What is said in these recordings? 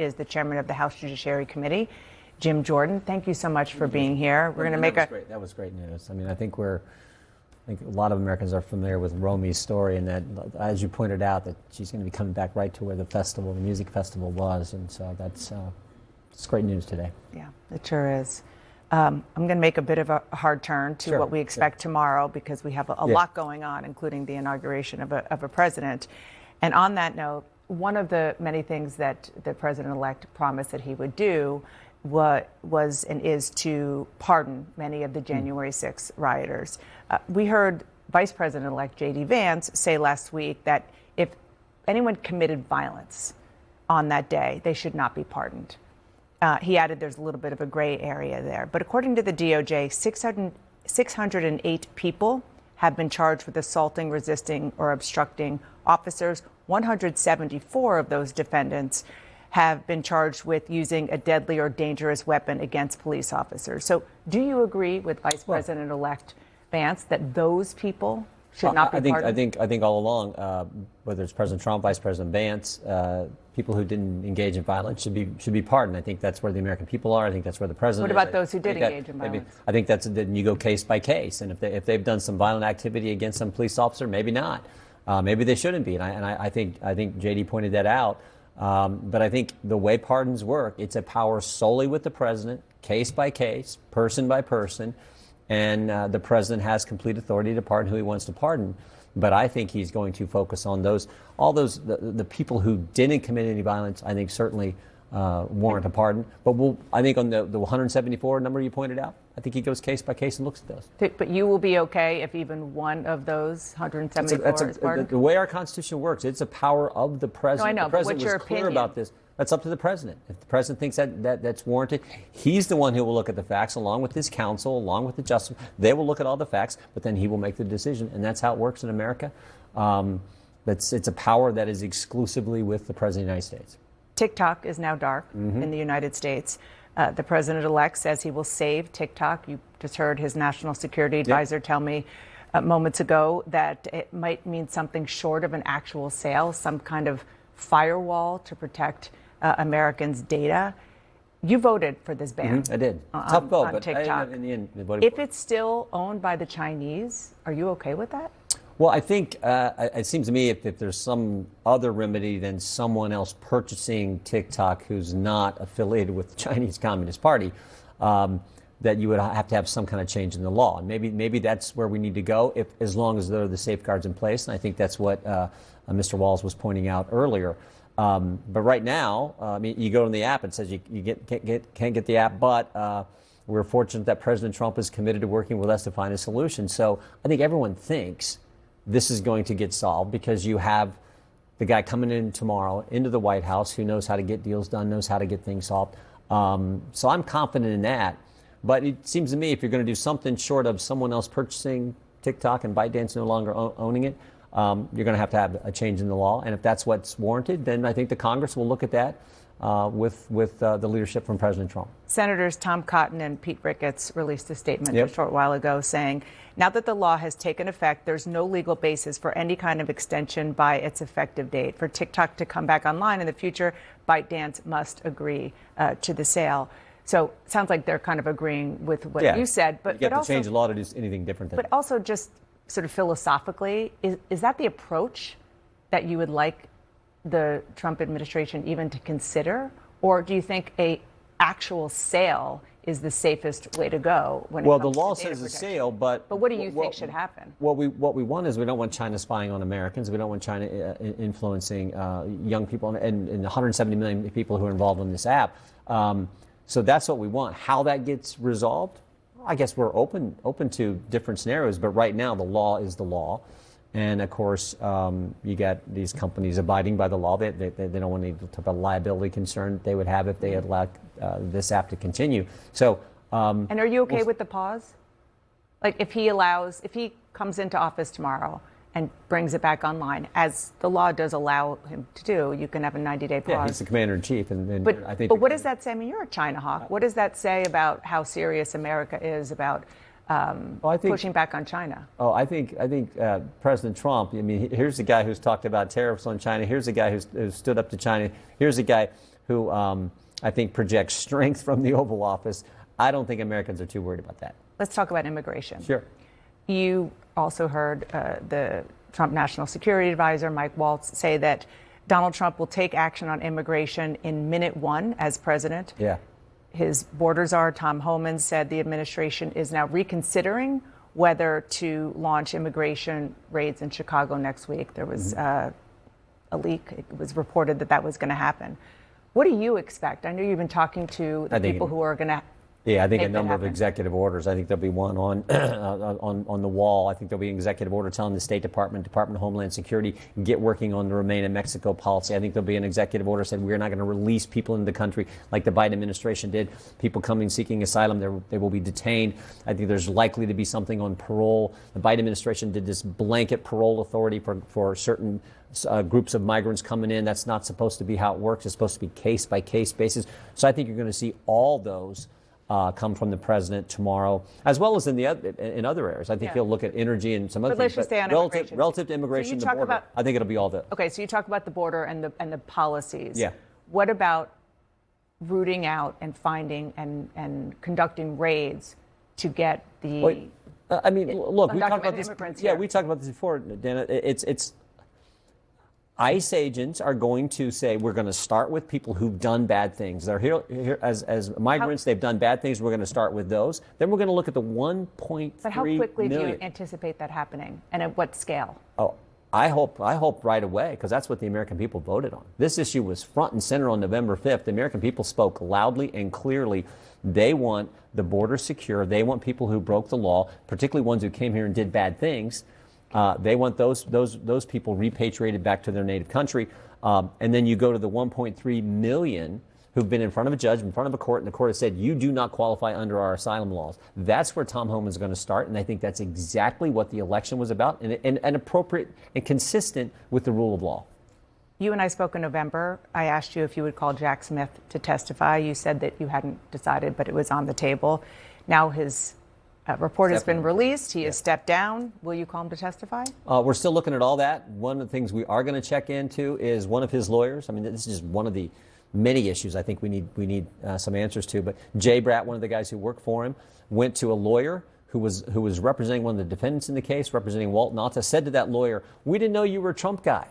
is the chairman of the House Judiciary Committee, Jim Jordan. Thank you so much for being here. We're going to make that was great news. I mean, I think a lot of Americans are familiar with Romy's story, and that, as you pointed out, that she's going to be coming back right to where the music festival was, and so it's great news today. Yeah, it sure is. I'm going to make a bit of a hard turn to what we expect tomorrow, because we have a lot going on, including the inauguration of a president. And on that note, one of the many things that the president-elect promised that he would do was and is to pardon many of the January 6th rioters. We heard Vice President-elect J.D. Vance say last week that if anyone committed violence on that day, they should not be pardoned. He added there's a little bit of a gray area there. But according to the DOJ, 608 people have been charged with assaulting, resisting, or obstructing officers. 174 of those defendants have been charged with using a deadly or dangerous weapon against police officers. So do you agree with Vice President-elect Vance that those people should not be pardoned? I think all along, whether it's President Trump, Vice President Vance, people who didn't engage in violence should be pardoned. I think that's where the American people are. I think that's where the president is. What about those who did engage in violence? I think then you go case by case, and if they've done some violent activity against some police officer, maybe not. Maybe they shouldn't be. And I think JD pointed that out. But I think the way pardons work, it's a power solely with the president, case by case, person by person. And the president has complete authority to pardon who he wants to pardon. But I think he's going to focus on the people who didn't commit any violence. I think certainly warrant a pardon. But I think on the 174 number you pointed out, I think he goes case by case and looks at those. But you will be okay if even one of those 174 is pardoned? The way our Constitution works, it's a power of the president. No, I know, the president but what's your was clear opinion? about this. That's up to the president. If the president thinks that's warranted, he's the one who will look at the facts along with his counsel, along with the justice. They will look at all the facts, but then he will make the decision, and that's how it works in America. It's a power that is exclusively with the president of the United States. TikTok is now dark in the United States. The president-elect says he will save TikTok. You just heard his national security advisor tell me moments ago that it might mean something short of an actual sale, some kind of firewall to protect Americans' data. You voted for this ban. I did. Tough vote, on but TikTok. in the end, if it's still owned by the Chinese, are you okay with that? Well, I think it seems to me if there's some other remedy than someone else purchasing TikTok who's not affiliated with the Chinese Communist Party, that you would have to have some kind of change in the law. And maybe that's where we need to go, as long as there are the safeguards in place. And I think that's what Mr. Walz was pointing out earlier. But right now, you go on the app, it says you can't get the app, but we're fortunate that President Trump is committed to working with us to find a solution. So I think everyone thinks this is going to get solved because you have the guy coming in tomorrow into the White House who knows how to get deals done, knows how to get things solved. So I'm confident in that. But it seems to me if you're going to do something short of someone else purchasing TikTok and ByteDance no longer owning it, you're going to have a change in the law. And if that's what's warranted, then I think the Congress will look at that with the leadership from President Trump. Senators Tom Cotton and Pete Ricketts released a statement a short while ago saying, now that the law has taken effect, there's no legal basis for any kind of extension by its effective date. For TikTok to come back online in the future, ByteDance must agree to the sale. So it sounds like they're kind of agreeing with what you said. But you have to change the law to do anything different than that. But also just sort of philosophically, is that the approach that you would like the Trump administration even to consider? Or do you think a actual sale is the safest way to go when it comes to the law data says protection? a sale, but what do you think should happen? What we want is we don't want China spying on Americans. We don't want China influencing young people and 170 million people who are involved in this app. So that's what we want. How that gets resolved, I guess we're open to different scenarios. But right now, the law is the law. And, of course, you got these companies abiding by the law. They don't want any type of liability concern they would have if they had allowed this app to continue. So, and are you okay with the pause? Like if he comes into office tomorrow and brings it back online, as the law does allow him to do, you can have a 90-day pause. Yeah, he's the commander-in-chief. But I think what does that say? I mean, you're a China hawk. What does that say about how serious America is about pushing back on China? Oh, I think President Trump, here's a guy who's talked about tariffs on China. Here's a guy who's stood up to China. Here's a guy who I think projects strength from the Oval Office. I don't think Americans are too worried about that. Let's talk about immigration. Sure. You also heard the Trump National Security Advisor, Mike Waltz, say that Donald Trump will take action on immigration in minute one as president. Yeah. His border czar, Tom Homan, said the administration is now reconsidering whether to launch immigration raids in Chicago next week. There was a leak. It was reported that that was going to happen. What do you expect? I know you've been talking to the people who are going to. Yeah, I think a number of executive orders. I think there'll be one on on the wall. I think there'll be an executive order telling the State Department, Department of Homeland Security, get working on the Remain in Mexico policy. I think there'll be an executive order saying we're not going to release people into the country like the Biden administration did. People coming seeking asylum, they will be detained. I think there's likely to be something on parole. The Biden administration did this blanket parole authority for certain groups of migrants coming in. That's not supposed to be how it works. It's supposed to be case by case basis. So I think you're going to see all those come from the president tomorrow, as well as in other areas. I think he'll look at energy and some other things. Let's just stay on immigration. Relative to immigration, the border, I think it'll be all the. Okay, so you talk about the border and the policies. Yeah. What about rooting out and finding and conducting raids to get the? Well, I mean, look, we talked about this. Yeah, we talked about this before, Dana. It's. ICE agents are going to say, we're going to start with people who've done bad things. They're here as migrants. They've done bad things. We're going to start with those. Then we're going to look at the 1.3 million. But how quickly do you anticipate that happening, and at what scale? Oh, I hope right away, because that's what the American people voted on. This issue was front and center on November 5th. The American people spoke loudly and clearly. They want the border secure. They want people who broke the law, particularly ones who came here and did bad things. They want those people repatriated back to their native country. And then you go to the 1.3 million who've been in front of a judge, in front of a court, and the court has said, you do not qualify under our asylum laws. That's where Tom Homan's going to start, and I think that's exactly what the election was about, and appropriate and consistent with the rule of law. You and I spoke in November. I asked you if you would call Jack Smith to testify. You said that you hadn't decided, but it was on the table. Now his report has been released. He has stepped down. Will you call him to testify? We're still looking at all that. One of the things we are going to check into is one of his lawyers. I mean, this is just one of the many issues I think we need some answers to. But Jay Bratt, one of the guys who worked for him, went to a lawyer who was representing one of the defendants in the case, representing Walt Nauta, said to that lawyer, we didn't know you were a Trump guy.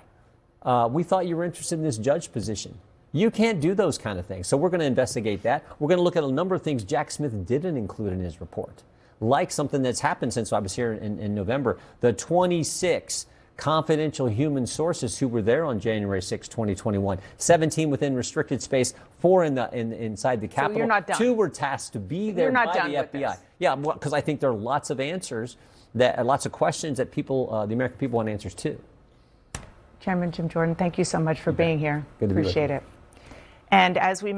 We thought you were interested in this judge position. You can't do those kind of things. So we're going to investigate that. We're going to look at a number of things Jack Smith didn't include in his report, like something that's happened since I was here in November. The 26 confidential human sources who were there on January 6, 2021, 17 within restricted space, 4 inside the Capitol. So you're not done. 2 were tasked to be there by the FBI. Yeah, because I think there are lots of answers, lots of questions that people, the American people, want answers to. Chairman Jim Jordan, thank you so much for being here. Good to be with you. Appreciate it. And as we